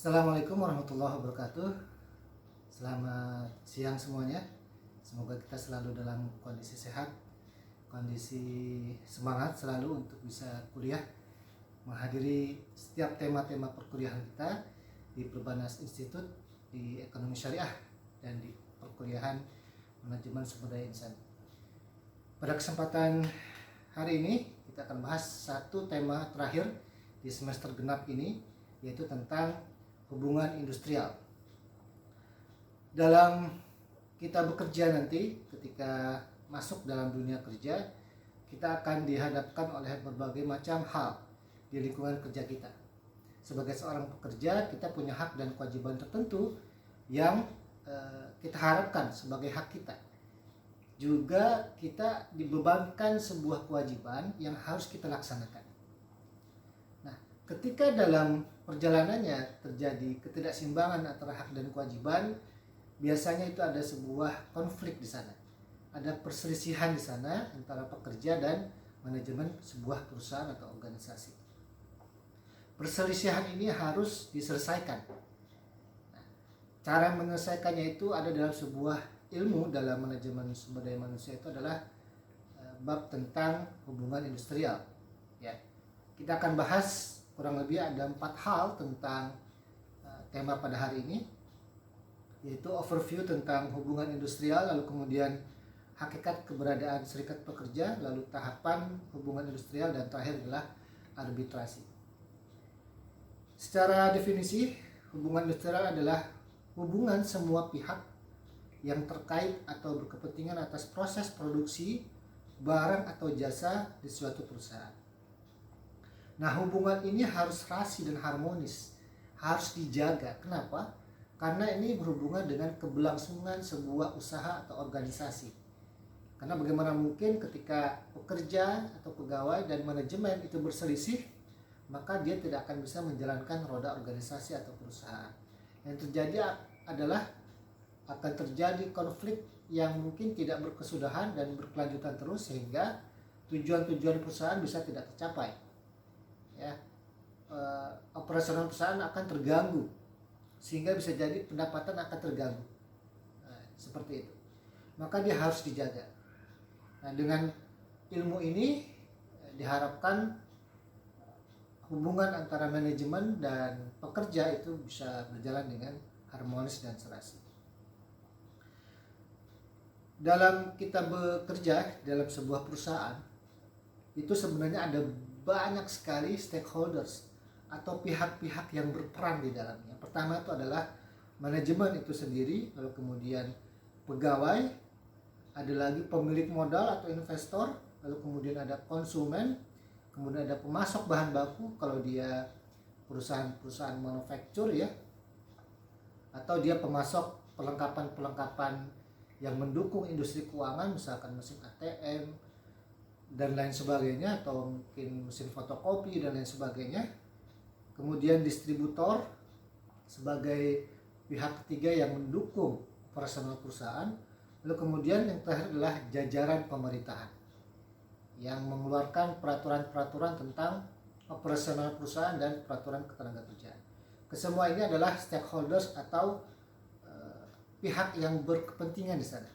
Assalamualaikum warahmatullahi wabarakatuh. Selamat siang semuanya. Semoga kita selalu dalam kondisi sehat, kondisi semangat selalu untuk bisa kuliah, menghadiri setiap tema-tema perkuliahan kita di Perbanas Institute, di Ekonomi Syariah, dan di perkuliahan Manajemen Sumber Daya Insan. Pada kesempatan hari ini kita akan bahas satu tema terakhir di semester genap ini, yaitu tentang hubungan industrial. Dalam kita bekerja nanti, ketika masuk dalam dunia kerja, kita akan dihadapkan oleh berbagai macam hal di lingkungan kerja kita. Sebagai seorang pekerja, kita punya hak dan kewajiban tertentu yang kita harapkan sebagai hak kita. Juga kita dibebankan sebuah kewajiban yang harus kita laksanakan. Nah, ketika dalam perjalanannya terjadi ketidakseimbangan antara hak dan kewajiban, biasanya itu ada sebuah konflik di sana. Ada perselisihan di sana antara pekerja dan manajemen sebuah perusahaan atau organisasi. Perselisihan ini harus diselesaikan. Nah, cara menyelesaikannya itu ada dalam sebuah ilmu dalam manajemen sumber daya manusia, itu adalah bab tentang hubungan industrial. Ya, kita akan bahas kurang lebih ada 4 hal tentang tema pada hari ini, yaitu overview tentang hubungan industrial, lalu kemudian hakikat keberadaan serikat pekerja, lalu tahapan hubungan industrial, dan terakhir adalah arbitrasi. Secara definisi, hubungan industrial adalah hubungan semua pihak yang terkait atau berkepentingan atas proses produksi barang atau jasa di suatu perusahaan. Nah, hubungan ini harus rasi dan harmonis, harus dijaga. Kenapa? Karena ini berhubungan dengan keberlangsungan sebuah usaha atau organisasi. Karena bagaimana mungkin ketika pekerja atau pegawai dan manajemen itu berselisih, maka dia tidak akan bisa menjalankan roda organisasi atau perusahaan. Yang terjadi adalah akan terjadi konflik yang mungkin tidak berkesudahan dan berkelanjutan terus, sehingga tujuan-tujuan perusahaan bisa tidak tercapai. Ya, operasional perusahaan akan terganggu, sehingga bisa jadi pendapatan akan terganggu. Nah, seperti itu. Maka dia harus dijaga. Nah, dengan ilmu ini diharapkan hubungan antara manajemen dan pekerja itu bisa berjalan dengan harmonis dan serasi. Dalam kita bekerja dalam sebuah perusahaan, itu sebenarnya ada banyak sekali stakeholders atau pihak-pihak yang berperan di dalamnya. Pertama itu adalah manajemen itu sendiri, lalu kemudian pegawai, ada lagi pemilik modal atau investor, lalu kemudian ada konsumen, kemudian ada pemasok bahan baku kalau dia perusahaan manufaktur ya, atau dia pemasok perlengkapan yang mendukung industri keuangan, misalkan mesin ATM dan lain sebagainya, atau mungkin mesin fotokopi dan lain sebagainya. Kemudian distributor sebagai pihak ketiga yang mendukung operasional perusahaan. Lalu kemudian yang terakhir adalah jajaran pemerintahan yang mengeluarkan peraturan-peraturan tentang operasional perusahaan dan peraturan ketenagakerjaan. Kesemua ini adalah stakeholders atau pihak yang berkepentingan di sana,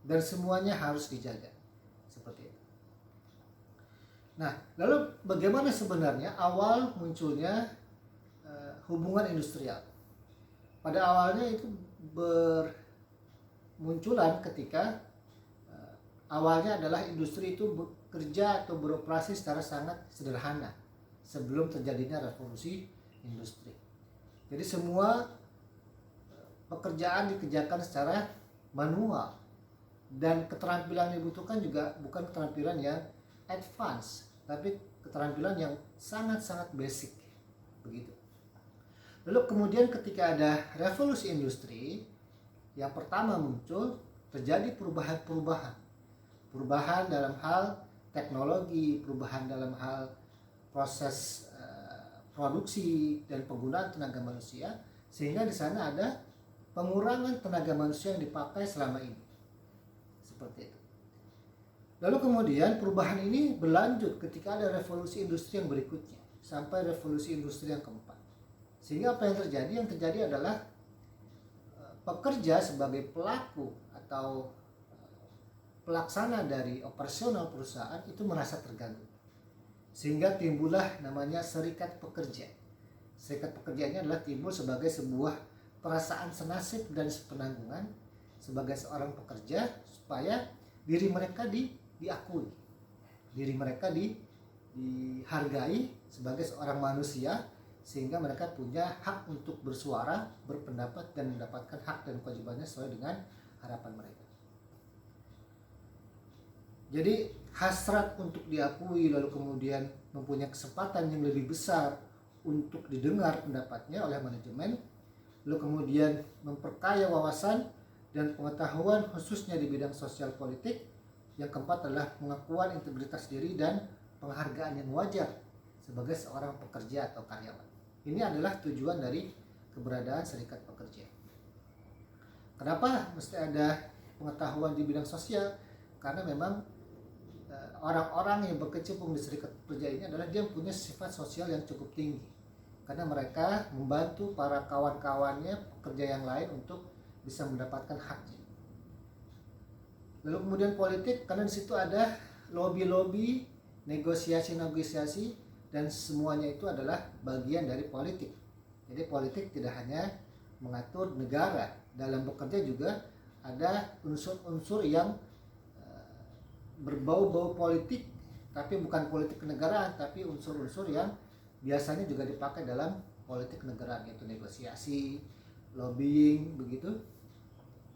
dan semuanya harus dijaga seperti itu. Nah, lalu bagaimana sebenarnya awal munculnya hubungan industrial? Pada awalnya itu bermunculan ketika awalnya adalah industri itu bekerja atau beroperasi secara sangat sederhana sebelum terjadinya revolusi industri. Jadi semua pekerjaan dikerjakan secara manual, dan keterampilan yang dibutuhkan juga bukan keterampilan yang advance, tapi keterampilan yang sangat-sangat basic begitu. Lalu kemudian ketika ada revolusi industri, yang pertama muncul, terjadi perubahan dalam hal teknologi, perubahan dalam hal proses produksi dan penggunaan tenaga manusia, sehingga di sana ada pengurangan tenaga manusia yang dipakai selama ini. Seperti itu. Lalu kemudian perubahan ini berlanjut ketika ada revolusi industri yang berikutnya, sampai revolusi industri yang keempat. Sehingga apa yang terjadi? Yang terjadi adalah pekerja sebagai pelaku atau pelaksana dari operasional perusahaan itu merasa terganggu. Sehingga timbullah namanya serikat pekerja. Serikat pekerja ini adalah timbul sebagai sebuah perasaan senasib dan sepenanggungan sebagai seorang pekerja supaya diri mereka diakui, diri mereka dihargai sebagai seorang manusia, sehingga mereka punya hak untuk bersuara, berpendapat, dan mendapatkan hak dan kewajibannya sesuai dengan harapan mereka. Jadi hasrat untuk diakui, lalu kemudian mempunyai kesempatan yang lebih besar untuk didengar pendapatnya oleh manajemen, lalu kemudian memperkaya wawasan dan pengetahuan khususnya di bidang sosial politik. Yang keempat adalah pengakuan integritas diri dan penghargaan yang wajar sebagai seorang pekerja atau karyawan. Ini adalah tujuan dari keberadaan serikat pekerja. Kenapa mesti ada pengetahuan di bidang sosial? Karena memang orang-orang yang berkecimpung di serikat pekerja ini adalah dia punya sifat sosial yang cukup tinggi, karena mereka membantu para kawan-kawannya pekerja yang lain untuk bisa mendapatkan haknya. Lalu kemudian politik, karena di situ ada lobby-lobby, negosiasi-negosiasi, dan semuanya itu adalah bagian dari politik. Jadi politik tidak hanya mengatur negara, dalam bekerja juga ada unsur-unsur yang berbau-bau politik, tapi bukan politik kenegaraan, tapi unsur-unsur yang biasanya juga dipakai dalam politik kenegaraan, yaitu negosiasi, lobbying, begitu,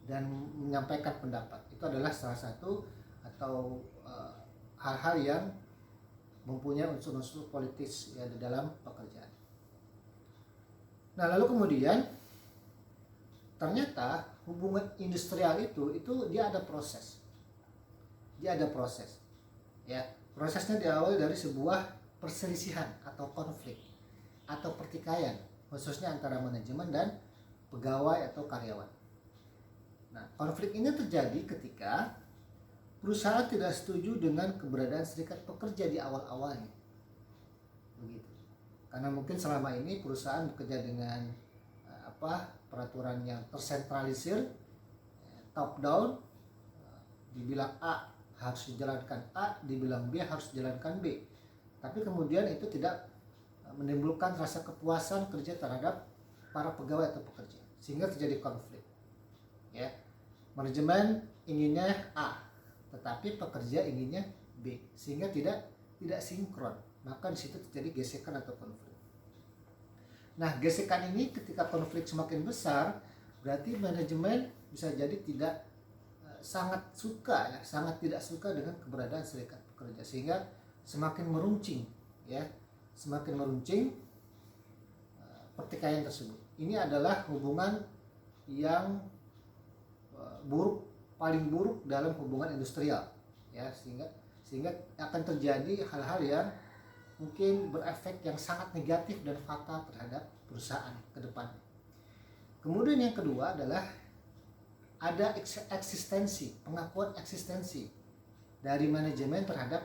dan menyampaikan pendapat. Itu adalah salah satu atau hal-hal yang mempunyai unsur-unsur politis ya di dalam pekerjaan. Nah, lalu kemudian ternyata hubungan industrial itu dia ada proses. Dia ada proses. Ya, prosesnya diawali dari sebuah perselisihan atau konflik atau pertikaian, khususnya antara manajemen dan pegawai atau karyawan. Nah, konflik ini terjadi ketika perusahaan tidak setuju dengan keberadaan serikat pekerja di awal-awalnya. Begitu. Karena mungkin selama ini perusahaan bekerja dengan peraturan yang tersentralisir, top down, dibilang A harus dijalankan A, dibilang B harus dijalankan B. Tapi kemudian itu tidak menimbulkan rasa kepuasan kerja terhadap para pegawai atau pekerja, sehingga terjadi konflik. Ya, manajemen inginnya A, tetapi pekerja inginnya B, sehingga tidak sinkron. Maka di situ terjadi gesekan atau konflik. Nah, gesekan ini ketika konflik semakin besar, berarti manajemen bisa jadi sangat tidak suka dengan keberadaan serikat pekerja, sehingga semakin meruncing pertikaian tersebut. Ini adalah hubungan yang paling buruk dalam hubungan industrial, ya, sehingga akan terjadi hal-hal yang mungkin berefek yang sangat negatif dan fatal terhadap perusahaan ke depan. Kemudian yang kedua adalah ada pengakuan eksistensi dari manajemen terhadap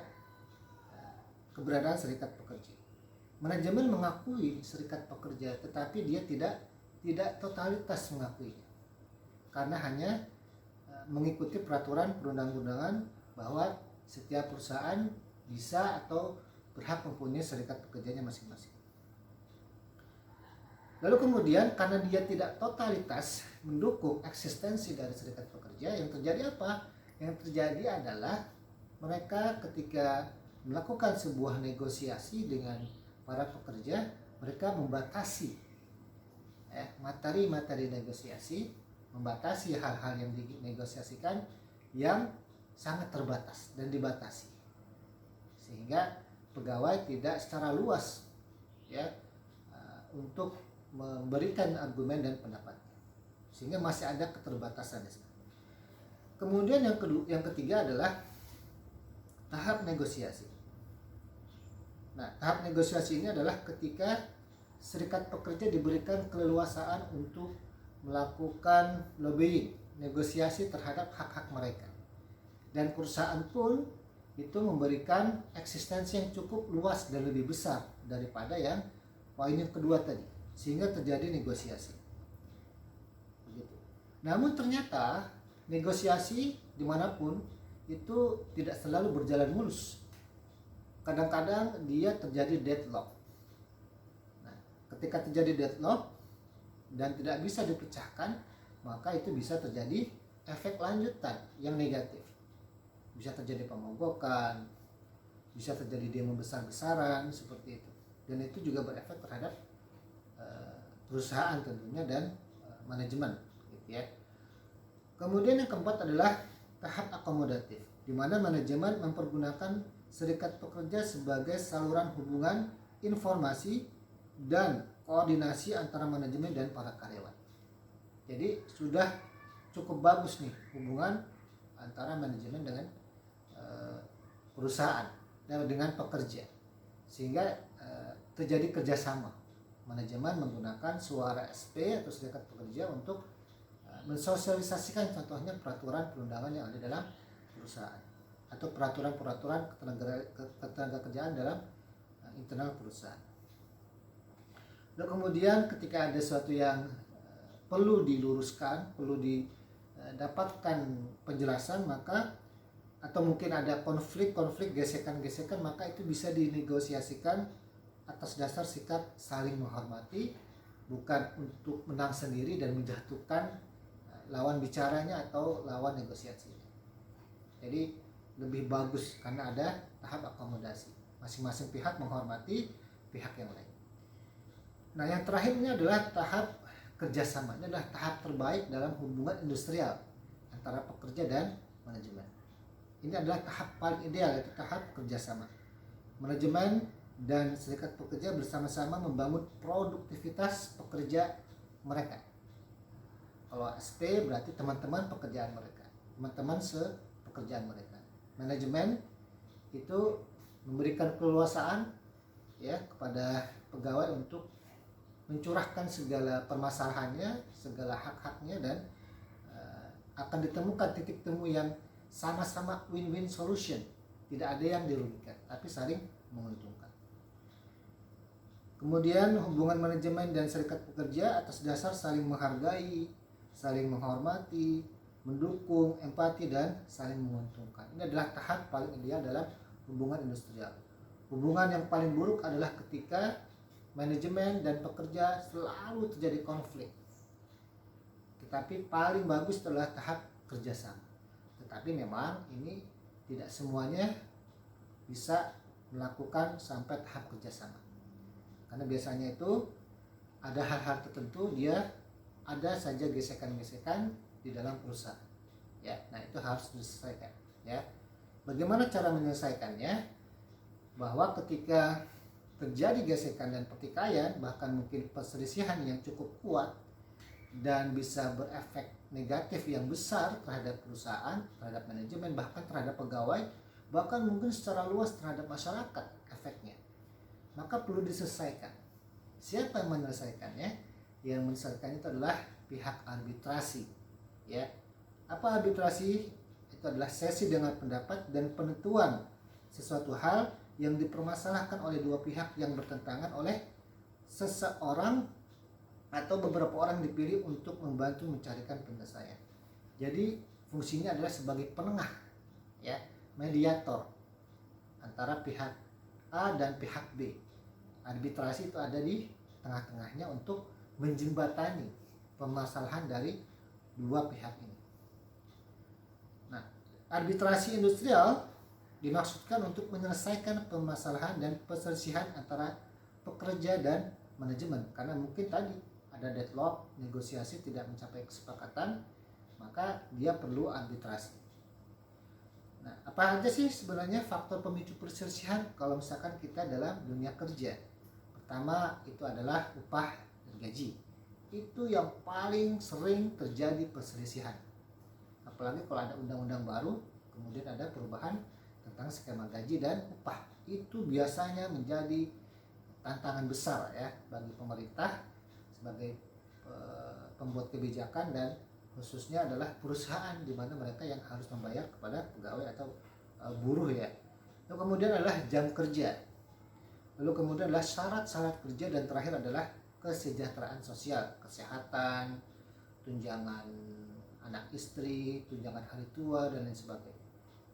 keberadaan serikat pekerja. Manajemen mengakui serikat pekerja, tetapi dia tidak totalitas mengakuinya, karena hanya mengikuti peraturan perundang-undangan bahwa setiap perusahaan bisa atau berhak mempunyai serikat pekerjanya masing-masing. Lalu kemudian karena dia tidak totalitas mendukung eksistensi dari serikat pekerja, yang terjadi apa? Yang terjadi adalah mereka ketika melakukan sebuah negosiasi dengan para pekerja, mereka membatasi materi-materi negosiasi, membatasi hal-hal yang dinegosiasikan yang sangat terbatas dan dibatasi, sehingga pegawai tidak secara luas untuk memberikan argumen dan pendapat, sehingga masih ada keterbatasan. Kemudian yang ketiga adalah tahap negosiasi. Nah, tahap negosiasi ini adalah ketika serikat pekerja diberikan keleluasaan untuk melakukan lobbying, negosiasi terhadap hak-hak mereka, dan perusahaan pun itu memberikan eksistensi yang cukup luas dan lebih besar daripada yang poin yang kedua tadi. sehingga terjadi negosiasi. Begitu. Namun ternyata negosiasi dimanapun itu tidak selalu berjalan mulus. Kadang-kadang dia terjadi deadlock. Nah, ketika terjadi deadlock dan tidak bisa dipecahkan, maka itu bisa terjadi efek lanjutan yang negatif. Bisa terjadi pemogokan, bisa terjadi demo besar-besaran seperti itu. Dan itu juga berefek terhadap perusahaan tentunya dan manajemen, gitu ya. Kemudian yang keempat adalah tahap akomodatif, di mana manajemen mempergunakan serikat pekerja sebagai saluran hubungan informasi dan koordinasi antara manajemen dan para karyawan. Jadi sudah cukup bagus nih hubungan antara manajemen dengan perusahaan dan dengan pekerja, sehingga terjadi kerjasama. Manajemen menggunakan suara SP atau serikat pekerja untuk mensosialisasikan contohnya peraturan perundangan yang ada dalam perusahaan atau peraturan-peraturan ketenagakerjaan dalam internal perusahaan. Lalu kemudian ketika ada sesuatu yang perlu diluruskan, perlu didapatkan penjelasan, maka atau mungkin ada konflik-konflik, gesekan-gesekan, maka itu bisa dinegosiasikan atas dasar sikap saling menghormati, bukan untuk menang sendiri dan menjatuhkan lawan bicaranya atau lawan negosiasinya. Jadi lebih bagus karena ada tahap akomodasi, masing-masing pihak menghormati pihak yang lain. Nah, yang terakhir ini adalah tahap kerjasama. Ini adalah tahap terbaik dalam hubungan industrial antara pekerja dan manajemen. Ini adalah tahap paling ideal, yaitu tahap kerjasama. Manajemen dan serikat pekerja bersama-sama membangun produktivitas pekerja mereka. Kalau SP berarti teman-teman pekerjaan mereka, teman-teman sepekerjaan mereka. Manajemen itu memberikan keleluasaan ya kepada pegawai untuk mencurahkan segala permasalahannya, segala hak-haknya, dan akan ditemukan titik temu yang sama-sama win-win solution. Tidak ada yang dirugikan, tapi saling menguntungkan. Kemudian hubungan manajemen dan serikat pekerja atas dasar saling menghargai, saling menghormati, mendukung, empati, dan saling menguntungkan. Ini adalah tahap paling ideal dalam hubungan industrial. Hubungan yang paling buruk adalah ketika manajemen dan pekerja selalu terjadi konflik. Tetapi paling bagus adalah tahap kerjasama. Tetapi memang ini tidak semuanya bisa melakukan sampai tahap kerjasama. Karena biasanya itu ada hal-hal tertentu dia ada saja gesekan-gesekan di dalam perusahaan. Ya, nah itu harus diselesaikan. Ya, bagaimana cara menyelesaikannya? Bahwa ketika terjadi gesekan dan pertikaian, bahkan mungkin perselisihan yang cukup kuat dan bisa berefek negatif yang besar terhadap perusahaan, terhadap manajemen, bahkan terhadap pegawai, bahkan mungkin secara luas terhadap masyarakat efeknya, maka perlu diselesaikan. Siapa yang menyelesaikannya? Yang menyelesaikan itu adalah pihak arbitrasi. Ya, apa arbitrasi? Itu adalah sesi dengan pendapat dan penentuan sesuatu hal yang dipermasalahkan oleh dua pihak yang bertentangan oleh seseorang atau beberapa orang dipilih untuk membantu mencarikan penyelesaian. Jadi fungsinya adalah sebagai penengah, ya, mediator antara pihak A dan pihak B. Arbitrasi itu ada di tengah-tengahnya untuk menjembatani permasalahan dari dua pihak ini. Nah, arbitrasi industrial dimaksudkan untuk menyelesaikan permasalahan dan perselisihan antara pekerja dan manajemen, karena mungkin tadi ada deadlock, negosiasi tidak mencapai kesepakatan, maka dia perlu arbitrasi. Nah, apa aja sih sebenarnya faktor pemicu perselisihan kalau misalkan kita dalam dunia kerja? Pertama itu adalah upah dan gaji. Itu yang paling sering terjadi perselisihan. Apalagi kalau ada undang-undang baru, kemudian ada perubahan tentang skema gaji dan upah. Itu biasanya menjadi tantangan besar ya bagi pemerintah sebagai pembuat kebijakan, dan khususnya adalah perusahaan di mana mereka yang harus membayar kepada pegawai atau buruh ya. Lalu kemudian adalah jam kerja. Lalu kemudian adalah syarat-syarat kerja, dan terakhir adalah kesejahteraan sosial, kesehatan, tunjangan anak istri, tunjangan hari tua, dan lain sebagainya.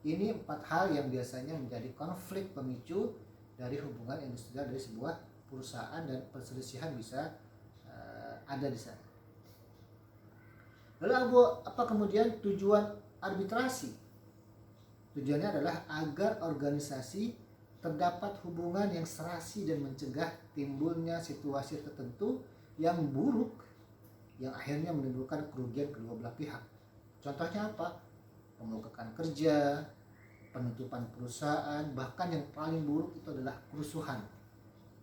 Ini 4 hal yang biasanya menjadi konflik pemicu dari hubungan industrial dari sebuah perusahaan, dan perselisihan bisa ada di sana. Lalu apa kemudian tujuan arbitrasi? Tujuannya adalah agar organisasi terdapat hubungan yang serasi dan mencegah timbulnya situasi tertentu yang buruk yang akhirnya menimbulkan kerugian kedua belah pihak. Contohnya apa? Pemugakan kerja, penutupan perusahaan, bahkan yang paling buruk itu adalah kerusuhan.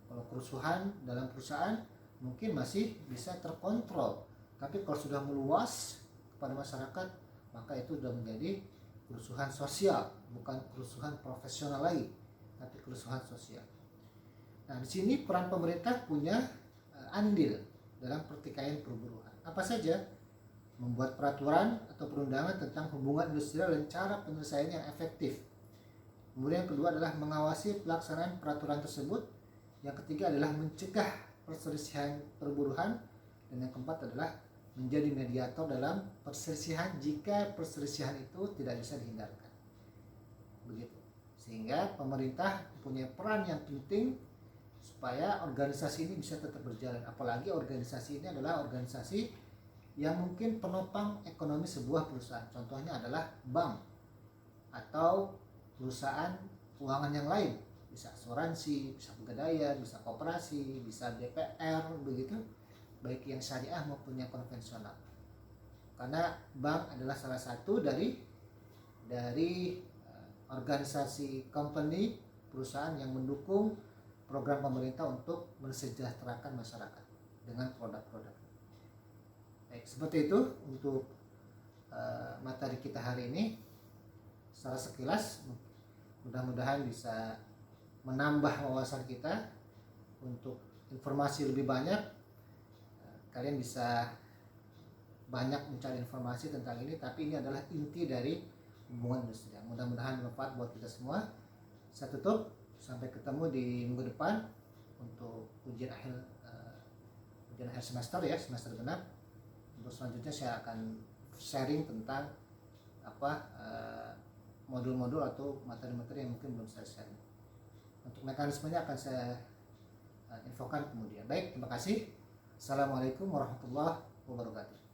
Kalau kerusuhan dalam perusahaan mungkin masih bisa terkontrol, tapi kalau sudah meluas kepada masyarakat, maka itu sudah menjadi kerusuhan sosial, bukan kerusuhan profesional lagi, tapi kerusuhan sosial. Nah, di sini peran pemerintah punya andil dalam pertikaian perburuan. Apa saja? Membuat peraturan atau perundangan tentang hubungan industrial dan cara penyelesaiannya yang efektif. Kemudian yang kedua adalah mengawasi pelaksanaan peraturan tersebut. Yang ketiga adalah mencegah perselisihan perburuhan, dan yang keempat adalah menjadi mediator dalam perselisihan jika perselisihan itu tidak bisa dihindarkan. Begitu. Sehingga pemerintah punya peran yang penting supaya organisasi ini bisa tetap berjalan. Apalagi organisasi ini adalah organisasi yang mungkin penopang ekonomi sebuah perusahaan. Contohnya adalah bank atau perusahaan keuangan yang lain. Bisa asuransi, bisa pegadaian, bisa koperasi, bisa BPR, begitu, baik yang syariah maupun yang konvensional. Karena bank adalah salah satu dari organisasi company, perusahaan yang mendukung program pemerintah untuk mensejahterakan masyarakat dengan produk-produk. Baik, seperti itu untuk materi kita hari ini. Secara sekilas, mudah-mudahan bisa menambah wawasan kita untuk informasi lebih banyak. Kalian bisa banyak mencari informasi tentang ini, tapi ini adalah inti dari hubungan industrial. Mudah-mudahan bermanfaat buat kita semua. Saya tutup, sampai ketemu di minggu depan untuk ujian akhir semester ya, semester genap. Untuk selanjutnya saya akan sharing tentang modul-modul atau materi-materi yang mungkin belum saya sharing. Untuk mekanismenya akan saya infokan kemudian. Baik, terima kasih. Assalamualaikum warahmatullahi wabarakatuh.